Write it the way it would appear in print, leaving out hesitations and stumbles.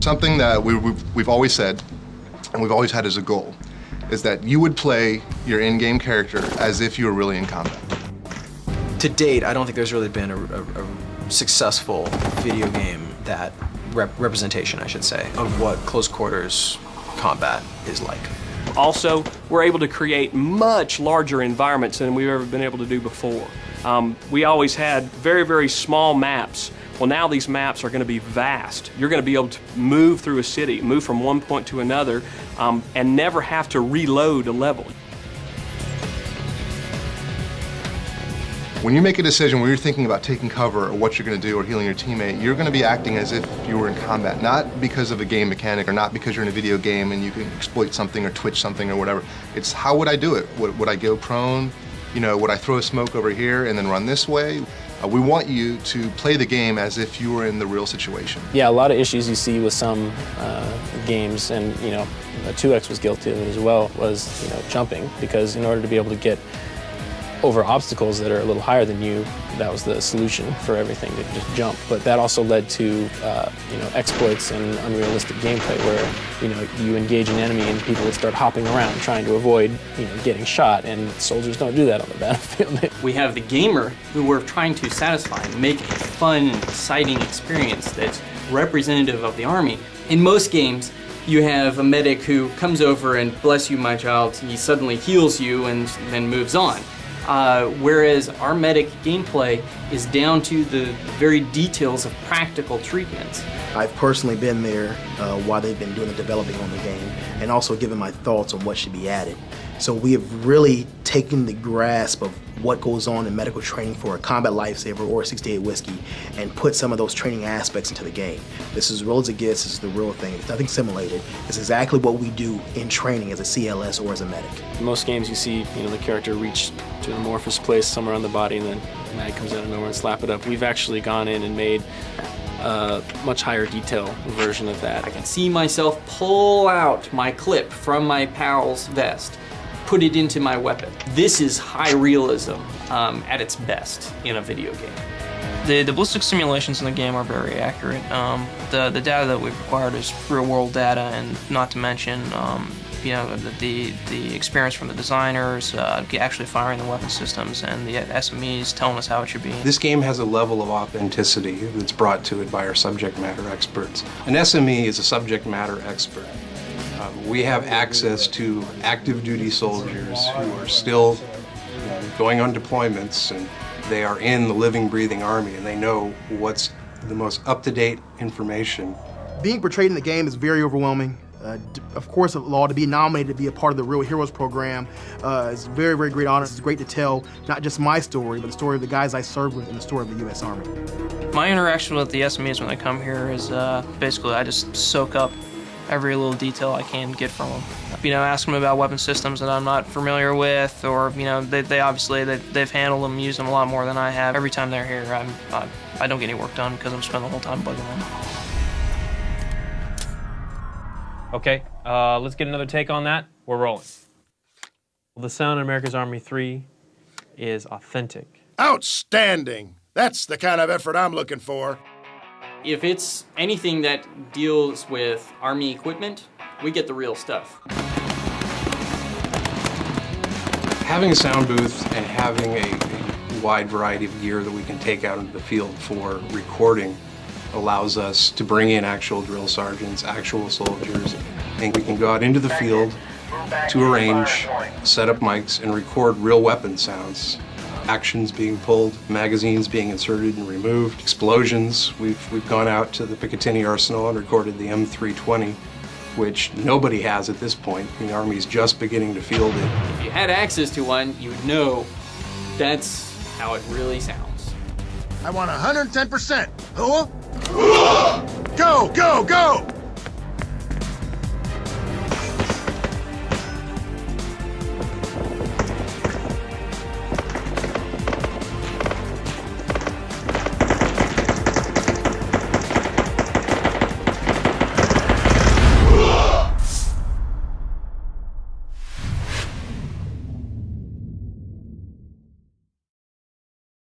Something that we've always said, and we've always had as a goal, is that you would play your in-game character as if you were really in combat. To date, I don't think there's really been a successful video game that representation, I should say, of what close quarters combat is like. Also, we're able to create much larger environments than we've ever been able to do before. We always had very, very small maps. Well, now these maps are going to be vast. You're going to be able to move through a city, move from one point to another, and never have to reload a level. When you make a decision where you're thinking about taking cover or what you're going to do or healing your teammate, you're going to be acting as if you were in combat, not because of a game mechanic or not because you're in a video game and you can exploit something or twitch something or whatever. It's how would I do it? Would I go prone? You know, would I throw a smoke over here and then run this way? We want you to play the game as if you were in the real situation. Yeah, a lot of issues you see with some games, and 2X was guilty of it as well, was jumping, because in order to be able to get over obstacles that are a little higher than you, that was the solution for everything, to just jump. But that also led to exploits and unrealistic gameplay where you engage an enemy and people would start hopping around trying to avoid getting shot, and soldiers don't do that on the battlefield. We have the gamer who we're trying to satisfy and make a fun, exciting experience that's representative of the Army. In most games, you have a medic who comes over and, bless you, my child, he suddenly heals you and then moves on. Whereas our medic gameplay is down to the very details of practical treatments. I've personally been there while they've been doing the developing on the game, and also given my thoughts on what should be added. So we have really taken the grasp of what goes on in medical training for a combat lifesaver or a 68 whiskey and put some of those training aspects into the game. This is as real as it gets. This is the real thing. It's nothing simulated. It's exactly what we do in training as a CLS or as a medic. In most games you see the character reach to an amorphous place somewhere on the body, and then the mag comes out of nowhere and slap it up. We've actually gone in and made a much higher detail version of that. I can see myself pull out my clip from my pal's vest, put it into my weapon. This is high realism at its best in a video game. The ballistic simulations in the game are very accurate. The data that we've acquired is real-world data, and not to mention the experience from the designers actually firing the weapon systems, and the SMEs telling us how it should be. This game has a level of authenticity that's brought to it by our subject matter experts. An SME is a subject matter expert. We have access to active duty soldiers who are still going on deployments, and they are in the living, breathing Army, and they know what's the most up-to-date information. Being portrayed in the game is very overwhelming. Of course, a law to be nominated to be a part of the Real Heroes program is a very, very great honor. It's great to tell not just my story, but the story of the guys I served with and the story of the U.S. Army. My interaction with the SMEs when they come here is basically I just soak up every little detail I can get from them. Ask them about weapon systems that I'm not familiar with, or they obviously they've handled them, used them a lot more than I have. Every time they're here, I don't get any work done because I'm spending the whole time bugging them. Okay, let's get another take on that. We're rolling. Well, the sound in America's Army 3 is authentic. Outstanding! That's the kind of effort I'm looking for. If it's anything that deals with Army equipment, we get the real stuff. Having a sound booth and having a wide variety of gear that we can take out into the field for recording allows us to bring in actual drill sergeants, actual soldiers, and we can go out into the field to a range, set up mics, and record real weapon sounds. Actions being pulled, magazines being inserted and removed, explosions. We've gone out to the Picatinny Arsenal and recorded the M320, which nobody has at this point. The Army's just beginning to field it. If you had access to one, you would know that's how it really sounds. I want 110%. Huh? Go, go, go!